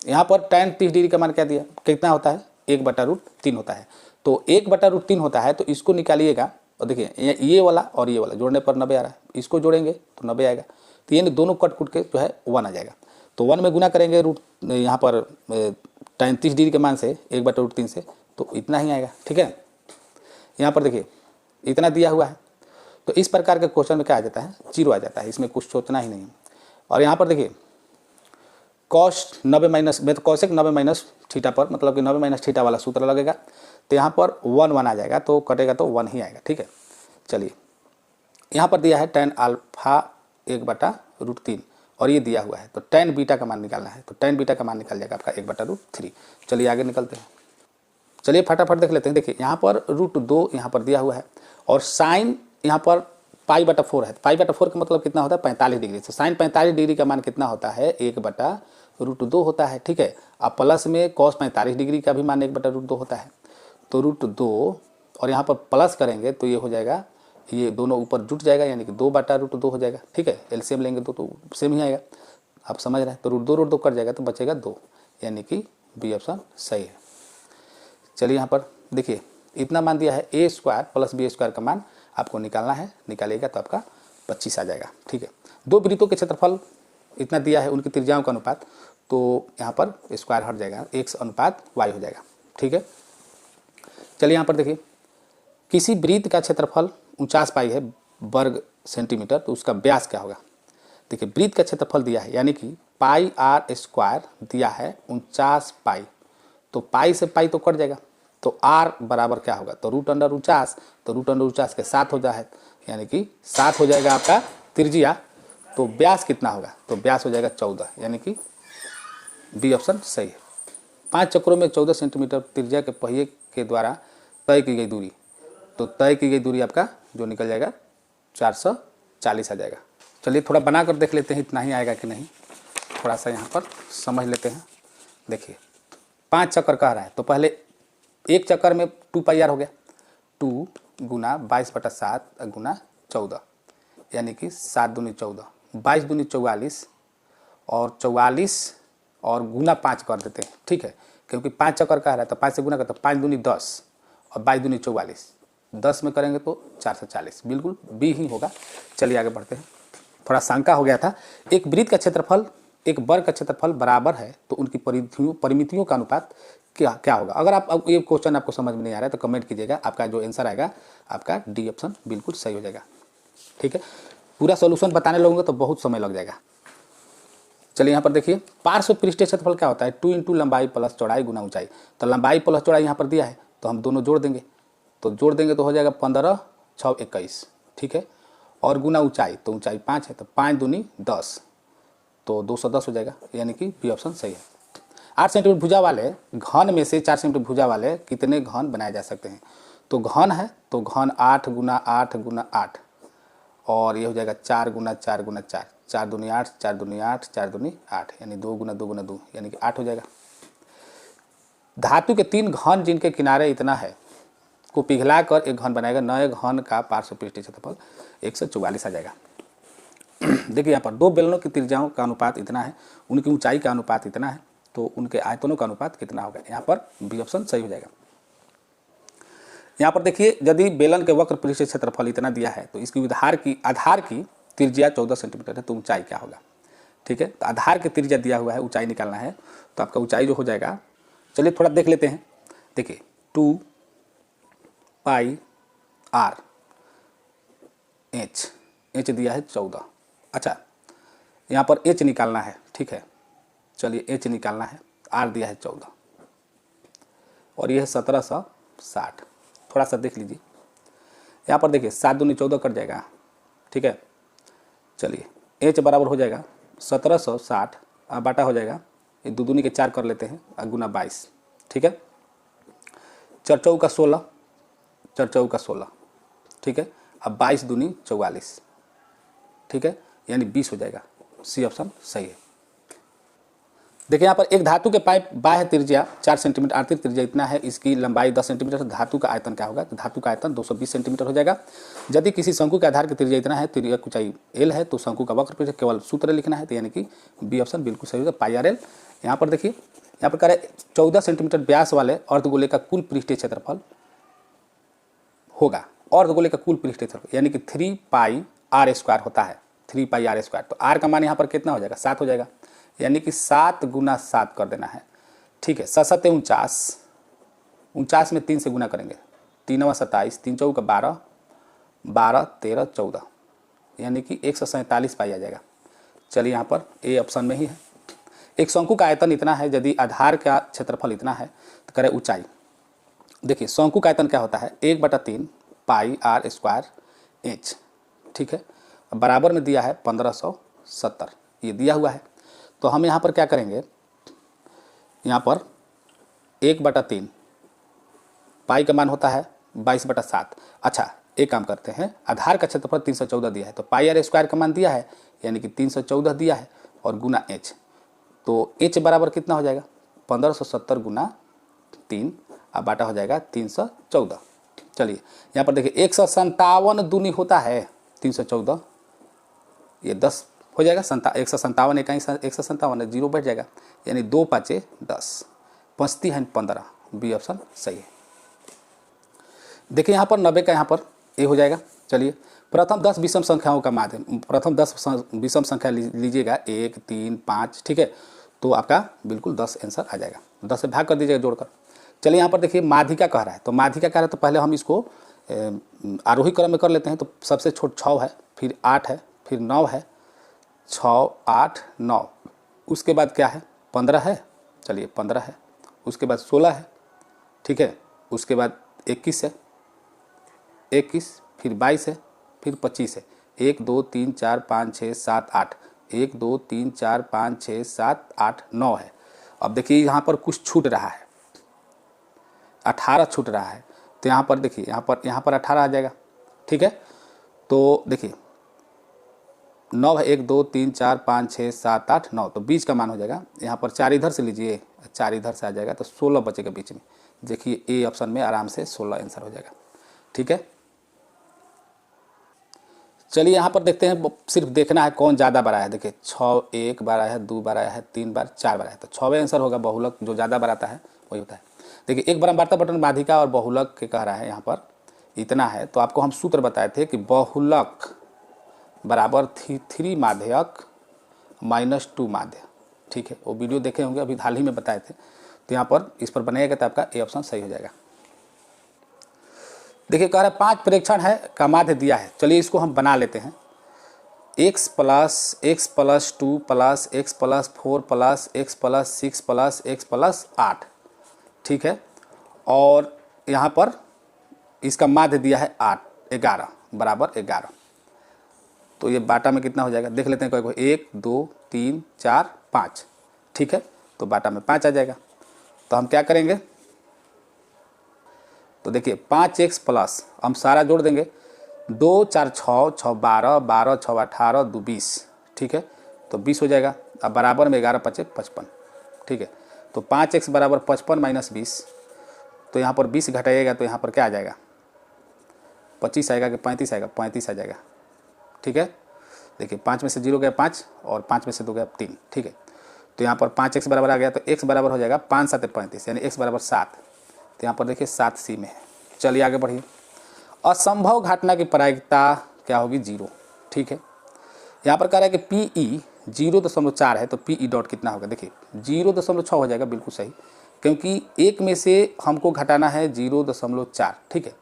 यहाँ पर tan 30 डिग्री का मान क्या दिया, कितना होता है 1/√3 होता है, तो 1/√3 होता है, तो इसको निकालिएगा और देखिए ये वाला और ये वाला जोड़ने पर 90 आ रहा है, इसको जोड़ेंगे तो 90 आएगा, तो ये दोनों कट कुट के जो है 1 आ जाएगा। तो 1 में गुना करेंगे रूट यहाँ पर tan 30 डिग्री के मान से 1/√3 से, तो इतना ही आएगा, ठीक है। यहाँ पर देखिए इतना दिया हुआ है, तो इस प्रकार के क्वेश्चन में क्या आ जाता है 0 आ जाता है, इसमें कुछ सोचना ही नहीं है। और यहाँ पर देखिए cos 90 माइनस में, तो cosec 90 माइनस थीटा पर, मतलब कि 90 माइनस थीटा वाला सूत्र लगेगा, तो यहाँ पर 1 आ जाएगा, तो कटेगा तो 1 ही आएगा, ठीक है। चलिए यहाँ पर दिया है tan अल्फा 1/√3 और ये दिया हुआ है, तो tan बीटा का मान निकालना है, तो tan बीटा का मान निकल जाएगा आपका 1/√3। चलिए आगे निकलते हैं। चलिए फटाफट देख लेते हैं। देखिए यहाँ पर √2 यहाँ पर दिया हुआ है और साइन यहाँ पर पाई/4 है। पाई/4 का मतलब कितना होता है 45 डिग्री। तो साइन 45 डिग्री का मान कितना होता है 1/√2 होता है। ठीक है, अब प्लस में कॉस 45 डिग्री का भी मान 1/√2 होता है। तो √2 और यहाँ पर प्लस करेंगे तो ये हो जाएगा, ये दोनों ऊपर जुट जाएगा यानी कि 2/√2 हो जाएगा। ठीक है, एलसीएम लेंगे तो सेम ही आएगा, आप समझ रहे हैं। तो √2 कट जाएगा तो बचेगा 2, यानी कि बी ऑप्शन सही है। चलिए यहाँ पर देखिए इतना मान दिया है, a² + b² का मान आपको निकालना है, निकालिएगा तो आपका 25 आ जाएगा। ठीक है, दो वृत्तों के क्षेत्रफल इतना दिया है, उनकी त्रिज्याओं का अनुपात, तो यहाँ पर स्क्वायर हट जाएगा, x/y हो जाएगा। ठीक है, चलिए यहाँ पर देखिए किसी वृत्त का क्षेत्रफल 49 पाई है वर्ग सेंटीमीटर, तो उसका व्यास क्या होगा। देखिए वृत्त का क्षेत्रफल दिया है यानी कि πr² दिया है 49 पाई, तो पाई से पाई तो कट जाएगा, तो r बराबर क्या होगा, तो √49, तो √49 के 7 हो जाए, यानी कि 7 हो जाएगा आपका त्रिज्या। तो व्यास कितना होगा, तो व्यास हो जाएगा 14, यानी कि बी ऑप्शन सही है। 5 चक्रों में 14 सेंटीमीटर त्रिज्या के पहिए के द्वारा तय की गई दूरी, तो तय की गई दूरी आपका जो निकल जाएगा 440 आ जाएगा। चलिए थोड़ा बना कर देख लेते हैं इतना ही आएगा कि नहीं, थोड़ा सा यहाँ पर समझ लेते हैं। देखिए 5 चक्कर कह रहा है, तो पहले एक चक्कर में 2πr हो गया, 2 गुना 22/7 गुना 14, यानी कि 7 दूनी 14, 22 दूनी 44 और 44 और गुना 5 कर देते हैं। ठीक है, क्योंकि 5 चक्कर कह रहा है तो 5 से गुना करते, 5 दूनी 10 और 22 दूनी 44, 10 में करेंगे तो 440, बिल्कुल बी ही होगा। चलिए आगे बढ़ते हैं, थोड़ा शंका हो गया था। एक वृत्त का क्षेत्रफल एक वर्ग का क्षेत्रफल बराबर है तो उनकी परिमितियों का अनुपात क्या होगा। अगर आप ये क्वेश्चन आपको समझ में नहीं आ रहा है तो कमेंट कीजिएगा, आपका जो आंसर आएगा आपका डी ऑप्शन बिल्कुल सही हो जाएगा। ठीक है, पूरा सॉल्यूशन बताने लगूंगा तो बहुत समय लग जाएगा। चलिए यहाँ पर देखिए पार्श्व पृष्ठीय क्षेत्रफल क्या होता है, 2 × लंबाई + चौड़ाई गुना ऊंचाई। तो लंबाई + चौड़ाई यहाँ पर दिया है तो हम दोनों जोड़ देंगे, तो जोड़ देंगे तो हो जाएगा 15 6 21। ठीक है, और गुना ऊंचाई, तो ऊंचाई 5 है तो 5 दूनी 10, तो 210 हो जाएगा, यानी कि बी ऑप्शन सही है। 8 सेंटीमीटर भुजा वाले घन में से 4 सेंटीमीटर भुजा वाले कितने घन बनाए जा सकते हैं। तो घन है तो घन 8 गुना 8 गुना 8, और ये हो जाएगा 4 गुना 4 गुना 4, 4 दूनी 8, 4 दूनी 8, 4 दूनी 8, यानी 2 गुना 2 गुना 2, यानी कि 8 हो जाएगा। धातु के 3 घन जिनके किनारे इतना है को पिघला कर एक घन बनाएगा, नए घन का पार्श्व पृष्ठीय क्षेत्रफल 144 आ जाएगा। देखिए यहाँ पर दो बेलनों की त्रिज्याओं का अनुपात इतना है, उनकी ऊंचाई का अनुपात इतना है, तो उनके आयतनों का अनुपात कितना होगा, यहाँ पर बी ऑप्शन सही हो जाएगा। यहाँ पर देखिए यदि बेलन के वक्र पृष्ठीय क्षेत्रफल इतना दिया है तो इसकी आधार की त्रिज्या 14 सेंटीमीटर है, तो ऊंचाई क्या होगा। ठीक है, तो आधार की त्रिज्या दिया हुआ है, ऊंचाई निकालना है, तो आपका ऊंचाई जो हो जाएगा, चलिए थोड़ा देख लेते हैं। देखिए 2πr h दिया है 14। अच्छा यहाँ पर h निकालना है। ठीक है, चलिए h निकालना है, r दिया है 14 और यह है 1760। थोड़ा सा देख लीजिए यहाँ पर, देखिए 7 दूनी 14 कट जाएगा। ठीक है, चलिए h बराबर हो जाएगा 1760 बाटा हो जाएगा, ये 2 दूनी के 4 कर लेते हैं गुना 22। ठीक है, 4 चौका 16, 4 चौका 16। ठीक है, अब 22 दूनी 44। ठीक है, यानी 20 हो जाएगा, सी ऑप्शन सही है। देखिए यहाँ पर एक धातु के पाइप बाह्य त्रिज्या 4 सेंटीमीटर, आंतरिक त्रिज्या इतना है, इसकी लंबाई 10 सेंटीमीटर, तो धातु का आयतन क्या होगा, तो धातु का आयतन 220 सेंटीमीटर हो जाएगा। यदि किसी शंकु के आधार की त्रिज्या इतना है, त्रिज्या की ऊंचाई l है, तो शंकु का वक्र पृष्ठ केवल सूत्र लिखना है, तो यानी कि बी ऑप्शन बिल्कुल सही होगा, πr/l। यहाँ पर देखिए यहाँ पर कह रहे 14 सेंटीमीटर व्यास वाले अर्धगोले का कुल पृष्ठीय क्षेत्रफल होगा, अर्धगोले का कुल पृष्ठीय क्षेत्रफल यानी कि 3πr² होता है, 3πr²। तो r का मान यहाँ पर कितना हो जाएगा, 7 हो जाएगा, यानी कि 7 गुना 7 कर देना है। ठीक है, 7 7 49, 49 में 3 से गुना करेंगे, 3 9 27, 3 चौका 12, 12 13 14, यानी कि 147 पाई आ जाएगा। चलिए यहाँ पर ए ऑप्शन में ही है। एक शंकु का आयतन इतना है, यदि आधार का क्षेत्रफल इतना है, तो करें ऊंचाई। देखिए शंकु का आयतन क्या होता है, 1/3 πr² h। ठीक है, बराबर में दिया है 1570, ये दिया हुआ है, तो हम यहाँ पर क्या करेंगे, यहाँ पर 1/3 पाई का मान होता है 22/7। अच्छा एक काम करते हैं, आधार का क्षेत्रफल 314 दिया है तो पाई आर स्क्वायर का मान दिया है, यानी कि 314 दिया है और गुना एच, तो एच बराबर कितना हो जाएगा 1570 गुना 3, अब बाटा हो जाएगा 314। चलिए यहाँ पर देखिए 157 दूनी होता है 314, ये 10 हो जाएगा, 157 इकाई 157 है, 0 बैठ जाएगा, यानी 2 5 10, बचती है 15, बी ऑप्शन सही है। देखिए यहाँ पर 90 का यहाँ पर ए हो जाएगा। चलिए प्रथम 10 विषम संख्याओं का माध्य, प्रथम 10 विषम संख्या लीजिएगा 1 3 5, ठीक है, तो आपका बिल्कुल 10 आंसर आ जाएगा, 10 से भाग कर दीजिएगा जोड़कर। चलिए यहाँ पर देखिए माध्यिका कह रहा है, तो माध्यिका कह रहा है तो पहले हम इसको आरोही क्रम में कर लेते हैं। तो सबसे छोट 6 है, फिर 8 है, फिर 9 है, 6 8 9, उसके बाद क्या है 15 है, चलिए 15 है, उसके बाद 16 है, ठीक है, उसके बाद 21 है, 21, फिर 22 है, फिर 25 है, 1 2 3 4 5 6 7 8, 1 2 3 4 5 6 7 8 9 है। अब देखिए यहाँ पर कुछ छूट रहा है, 18 छूट रहा है, तो यहाँ पर देखिए यहाँ पर 18 आ जाएगा, ठीक है। तो देखिए 9 है, 1 2 3 4 5 6 7 8 9, तो 20 का मान हो जाएगा। यहाँ पर 4 इधर से लीजिए, 4 इधर से आ जाएगा, तो 16 बचेगा बीच में। देखिए ए ऑप्शन में आराम से 16 आंसर हो जाएगा, ठीक है। चलिए यहाँ पर देखते हैं, सिर्फ देखना है कौन ज़्यादा बड़ा है। देखिए 6 1 बार आया है, 2 बार आया है, 3 बार 4 बार आया है, तो 6वें आंसर होगा। बहुलक जो ज़्यादा बार आता है वही होता है। देखिए एक बार बटन माध्यिका और बहुलक के कह रहा है, यहाँ पर इतना है, तो आपको हम सूत्र बताए थे कि बहुलक बराबर 3 माध्यक -2 माध्य, ठीक है, वो वीडियो देखे होंगे, अभी हाल ही में बताए थे। तो यहाँ पर इस पर बनाएगा तो आपका ए ऑप्शन सही हो जाएगा। देखिए कह रहा है 5 प्रेक्षण है का माध्य दिया है। चलिए इसको हम बना लेते हैं, x + 2 + x + 4 + x + 6 + x + 8, ठीक है, और यहाँ पर इसका माध्य दिया है 11 बराबर 11। तो ये बाटा में कितना हो जाएगा देख लेते हैं, कोई 1 2 3 4 5, ठीक है, तो बाटा में 5 आ जाएगा। तो हम क्या करेंगे, तो देखिए 5x प्लस हम सारा जोड़ देंगे, 2 4 6 6 12 12 6 18 2 20, ठीक है, तो 20 हो जाएगा। अब बराबर में 11 5 55, ठीक है, तो 5x बराबर 55 - 20, तो यहाँ पर 20 घटाइएगा तो यहाँ पर क्या आ जाएगा 25 आएगा कि 35 आएगा, 35 आ जाएगा, ठीक है। देखिए 5 में से 0 गया 5 और 5 में से 2 गया 3, ठीक है, तो यहाँ पर 5x बराबर आ गया, तो x बराबर हो जाएगा 5 7 35, यानी x बराबर 7। तो यहाँ पर देखिए 7 सी में है। चलिए आगे बढ़िए। असंभव घटना की प्रायिकता क्या होगी 0, ठीक है। यहाँ पर कह रहा है कि PE 0.4 है, तो PE डॉट कितना होगा, देखिए 0.6 हो जाएगा, बिल्कुल सही, क्योंकि एक में से हमको घटाना है 0.4, ठीक है।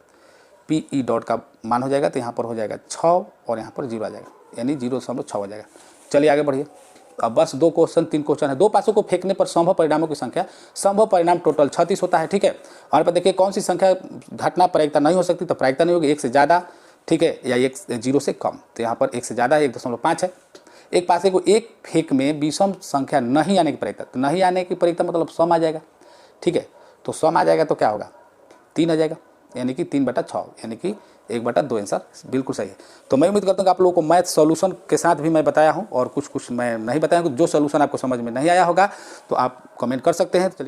PE डॉट का मान हो जाएगा, तो यहाँ पर हो जाएगा 6 और यहाँ पर 0 आ जाएगा, यानी 0.6 हो जाएगा। चलिए आगे बढ़िए। अब बस 2 क्वेश्चन 3 क्वेश्चन है। 2 पासों को फेंकने पर संभव परिणामों की संख्या, संभव परिणाम टोटल 36 होता है, ठीक है। और पर देखिए कौन सी संख्या घटना प्रायिकता नहीं हो सकती, तो प्रायिकता नहीं होगी 1 से ज़्यादा, ठीक है, या 0 से कम। तो यहाँ पर 1 से ज़्यादा है, 1.5 है। एक पासे को एक फेंक में विषम संख्या नहीं आने की प्रायिकता, तो नहीं आने की प्रायिकता मतलब सम आ जाएगा, ठीक है, तो सम आ जाएगा तो क्या होगा 3 आ जाएगा, यानी कि 3/6, यानी कि 1/2 आंसर बिल्कुल सही है। तो मैं उम्मीद करता हूँ कि आप लोगों को मैथ सॉल्यूशन के साथ भी मैं बताया हूँ, और कुछ मैं नहीं बताया हूँ। जो सॉल्यूशन आपको समझ में नहीं आया होगा तो आप कमेंट कर सकते हैं।